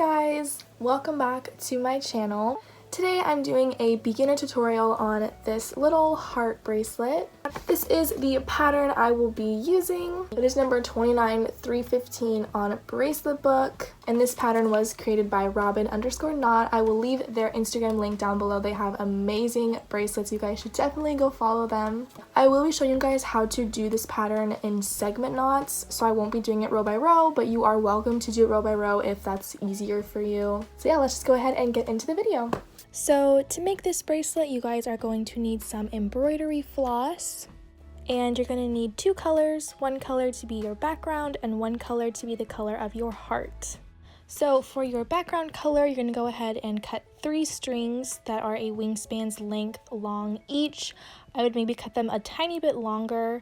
guys, welcome back to my channel. Today I'm doing a beginner tutorial on this little heart bracelet. This is the pattern I will be using. It is number 29315 on Bracelet Book, and this pattern was created by Robin_Knot. I will leave their Instagram link down below. They have amazing bracelets. You guys should definitely go follow them. I will be showing you guys how to do this pattern in segment knots, so I won't be doing it row by row, but you are welcome to do it row by row if that's easier for you. So yeah, let's just go ahead and get into the video. So to make this bracelet, you guys are going to need some embroidery floss, and you're going to need two colors, one color to be your background and one color to be the color of your heart. So for your background color, you're going to go ahead and cut 3 strings that are a wingspan's length long each. I would maybe cut them a tiny bit longer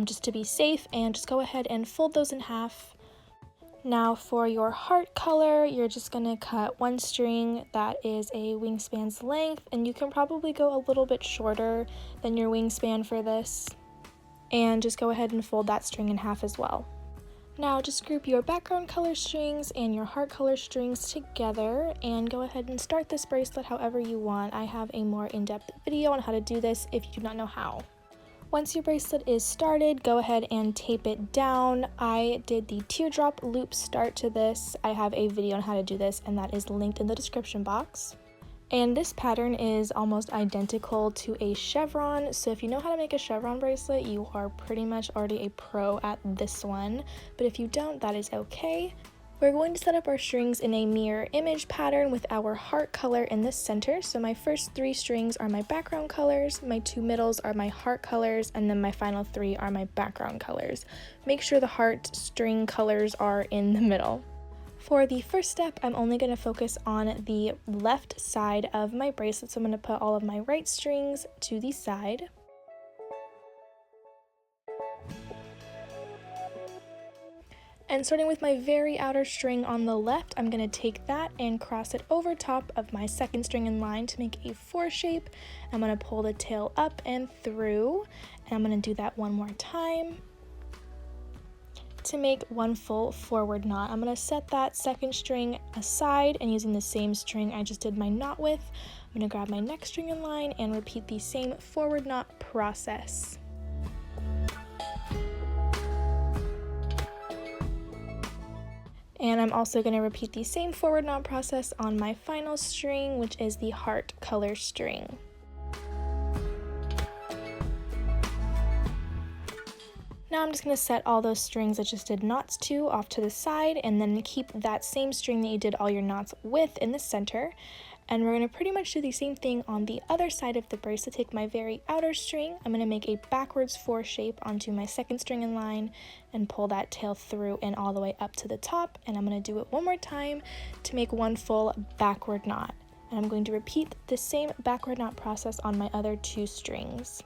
just to be safe, and just go ahead and fold those in half. Now for your heart color, you're just going to cut 1 string that is a wingspan's length, and you can probably go a little bit shorter than your wingspan for this, and just go ahead and fold that string in half as well. Now just group your background color strings and your heart color strings together and go ahead and start this bracelet however you want. I have a more in-depth video on how to do this if you do not know how. Once your bracelet is started, go ahead and tape it down. I did the teardrop loop start to this. I have a video on how to do this, and that is linked in the description box. And this pattern is almost identical to a chevron, so if you know how to make a chevron bracelet, you are pretty much already a pro at this one. But if you don't, that is okay. We're going to set up our strings in a mirror image pattern with our heart color in the center. So my first 3 strings are my background colors, my 2 middles are my heart colors, and then my final 3 are my background colors. Make sure the heart string colors are in the middle. For the first step, I'm only going to focus on the left side of my bracelet, so I'm going to put all of my right strings to the side. And starting with my very outer string on the left, I'm going to take that and cross it over top of my second string in line to make a 4 shape. I'm going to pull the tail up and through, and I'm going to do that one more time to make 1 full forward knot. I'm going to set that second string aside, and using the same string I just did my knot with, I'm going to grab my next string in line and repeat the same forward knot process. And I'm also going to repeat the same forward knot process on my final string, which is the heart color string. Now I'm just going to set all those strings I just did knots to off to the side, and then keep that same string that you did all your knots with in the center. And we're going to pretty much do the same thing on the other side of the bracelet. Take my very outer string, I'm going to make a backwards 4 shape onto my second string in line and pull that tail through and all the way up to the top. And I'm going to do it one more time to make 1 full backward knot. And I'm going to repeat the same backward knot process on my other 2 strings.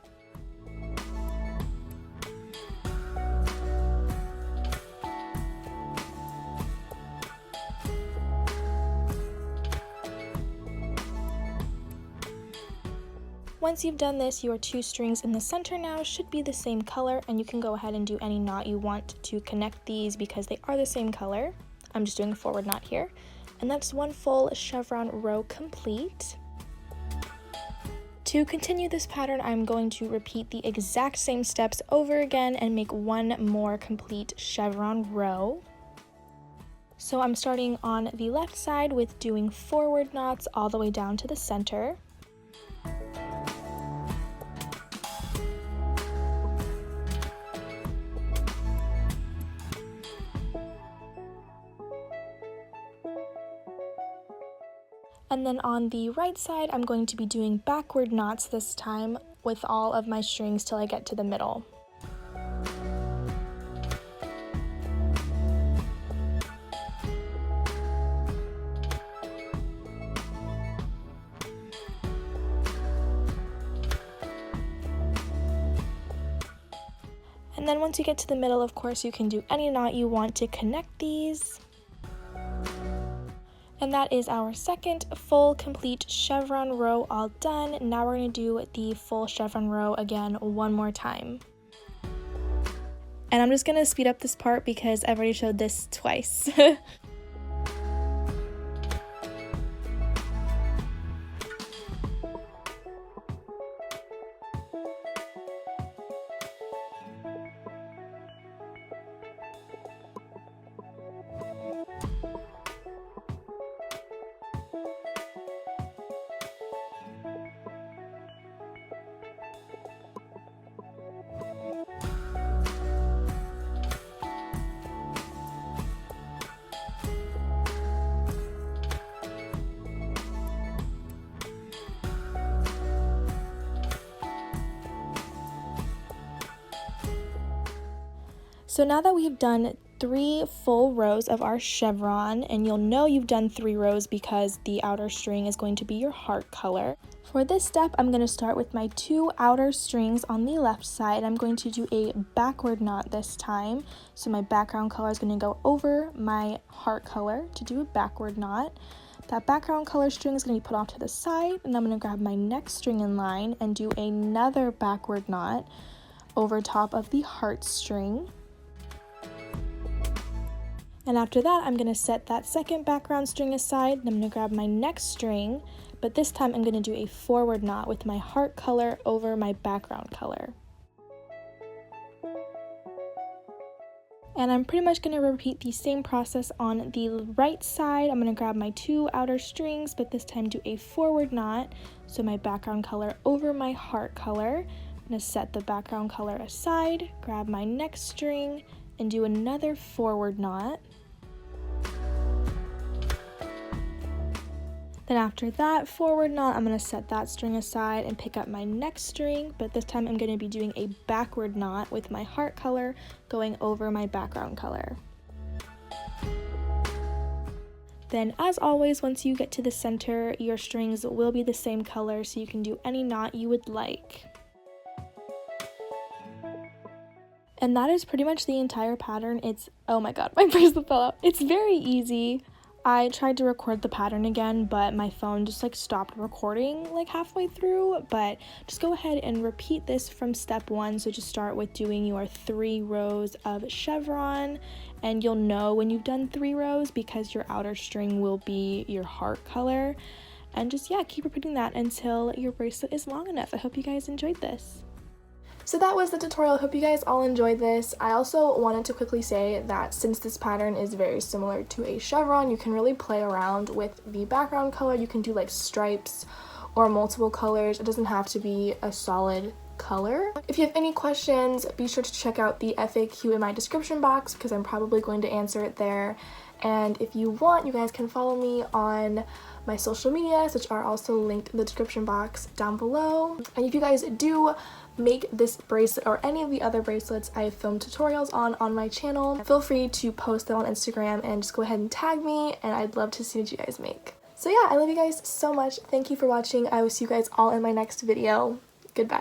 Once you've done this, your 2 strings in the center now should be the same color, and you can go ahead and do any knot you want to connect these because they are the same color. I'm just doing a forward knot here, and that's 1 full chevron row complete. To continue this pattern, I'm going to repeat the exact same steps over again and make 1 more complete chevron row. So I'm starting on the left side with doing forward knots all the way down to the center. And then on the right side, I'm going to be doing backward knots this time with all of my strings till I get to the middle. And then once you get to the middle, of course, you can do any knot you want to connect these. And that is our second full complete chevron row all done. Now we're going to do the full chevron row again one more time. And I'm just going to speed up this part because I've already showed this twice. So now that we've done 3 full rows of our chevron, and you'll know you've done 3 rows because the outer string is going to be your heart color. For this step, I'm going to start with my 2 outer strings on the left side. I'm going to do a backward knot this time. So my background color is going to go over my heart color to do a backward knot. That background color string is going to be put off to the side, and I'm going to grab my next string in line and do another backward knot over top of the heart string. And after that, I'm going to set that second background string aside, and I'm going to grab my next string, but this time I'm going to do a forward knot with my heart color over my background color. And I'm pretty much going to repeat the same process on the right side. I'm going to grab my 2 outer strings, but this time do a forward knot, so my background color over my heart color. I'm going to set the background color aside, grab my next string, and do another forward knot. Then after that forward knot, I'm going to set that string aside and pick up my next string, but this time I'm going to be doing a backward knot with my heart color going over my background color. Then as always, once you get to the center, your strings will be the same color, so you can do any knot you would like. And that is pretty much the entire pattern. Oh my god, my bracelet fell out. It's very easy. I tried to record the pattern again, but my phone just stopped recording halfway through. But just go ahead and repeat this from step 1. So just start with doing your 3 rows of chevron, and you'll know when you've done 3 rows because your outer string will be your heart color. And just keep repeating that until your bracelet is long enough. I hope you guys enjoyed this. So that was the tutorial. I hope you guys all enjoyed this. I also wanted to quickly say that since this pattern is very similar to a chevron, you can really play around with the background color. You can do stripes or multiple colors. It doesn't have to be a solid color. If you have any questions, be sure to check out the FAQ in my description box because I'm probably going to answer it there. And if you want, you guys can follow me on my social medias, which are also linked in the description box down below. And if you guys do make this bracelet or any of the other bracelets I have filmed tutorials on my channel, feel free to post them on Instagram and just go ahead and tag me, and I'd love to see what you guys make. So yeah, I love you guys so much. Thank you for watching. I will see you guys all in my next video. Goodbye.